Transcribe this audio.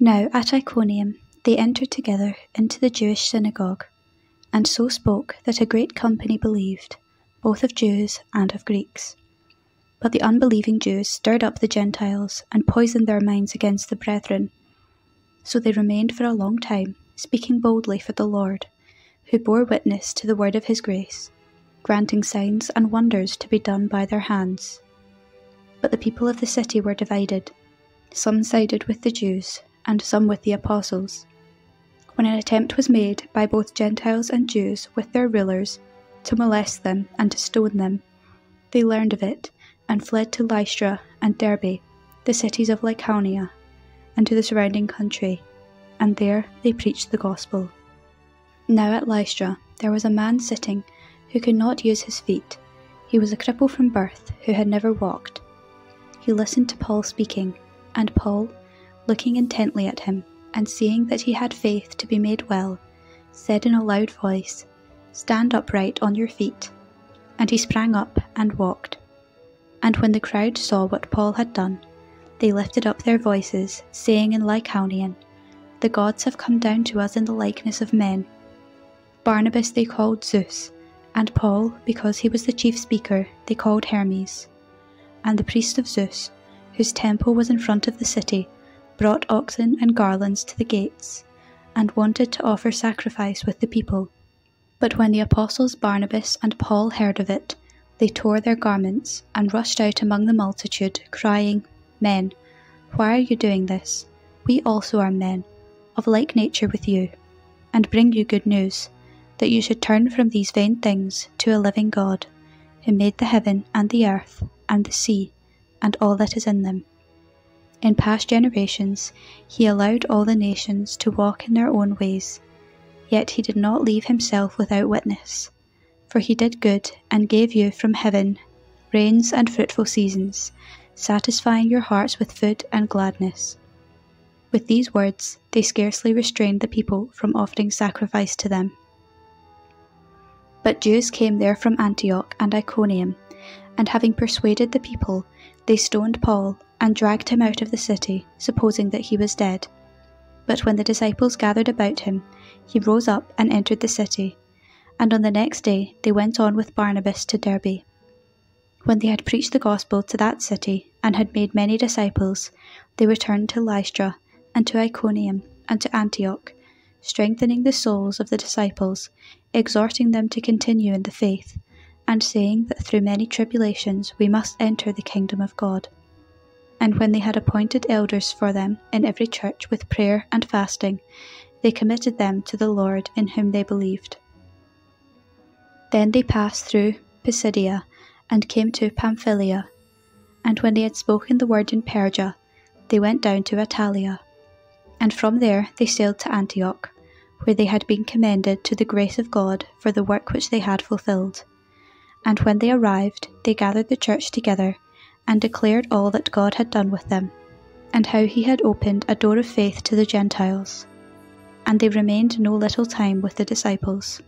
Now at Iconium they entered together into the Jewish synagogue, and so spoke that a great company believed, both of Jews and of Greeks. But the unbelieving Jews stirred up the Gentiles and poisoned their minds against the brethren. So they remained for a long time, speaking boldly for the Lord, who bore witness to the word of his grace, granting signs and wonders to be done by their hands. But the people of the city were divided. Some sided with the Jews, and some with the apostles. When an attempt was made by both Gentiles and Jews with their rulers to molest them and to stone them, they learned of it and fled to Lystra and Derbe, the cities of Lycaonia, and to the surrounding country, and there they preached the gospel. Now at Lystra there was a man sitting who could not use his feet. He was a cripple from birth who had never walked. He listened to Paul speaking, and Paul, looking intently at him, and seeing that he had faith to be made well, said in a loud voice, "Stand upright on your feet." And he sprang up and walked. And when the crowd saw what Paul had done, they lifted up their voices, saying in Lycaonian, "The gods have come down to us in the likeness of men." Barnabas they called Zeus, and Paul, because he was the chief speaker, they called Hermes. And the priest of Zeus, whose temple was in front of the city, brought oxen and garlands to the gates, and wanted to offer sacrifice with the people. But when the apostles Barnabas and Paul heard of it, they tore their garments, and rushed out among the multitude, crying, "Men, why are you doing this? We also are men, of like nature with you, and bring you good news, that you should turn from these vain things to a living God, who made the heaven and the earth, and the sea, and all that is in them. In past generations he allowed all the nations to walk in their own ways, yet he did not leave himself without witness, for he did good and gave you from heaven rains and fruitful seasons, satisfying your hearts with food and gladness." With these words they scarcely restrained the people from offering sacrifice to them. But Jews came there from Antioch and Iconium, and having persuaded the people, they stoned Paul and dragged him out of the city, supposing that he was dead. But when the disciples gathered about him, he rose up and entered the city, and on the next day they went on with Barnabas to Derbe. When they had preached the gospel to that city, and had made many disciples, they returned to Lystra, and to Iconium, and to Antioch, strengthening the souls of the disciples, exhorting them to continue in the faith, and saying that through many tribulations we must enter the kingdom of God. And when they had appointed elders for them in every church with prayer and fasting, they committed them to the Lord in whom they believed. Then they passed through Pisidia, and came to Pamphylia, and when they had spoken the word in Perga, they went down to Attalia. And from there they sailed to Antioch, where they had been commended to the grace of God for the work which they had fulfilled. And when they arrived, they gathered the church together, and declared all that God had done with them, and how he had opened a door of faith to the Gentiles. And they remained no little time with the disciples.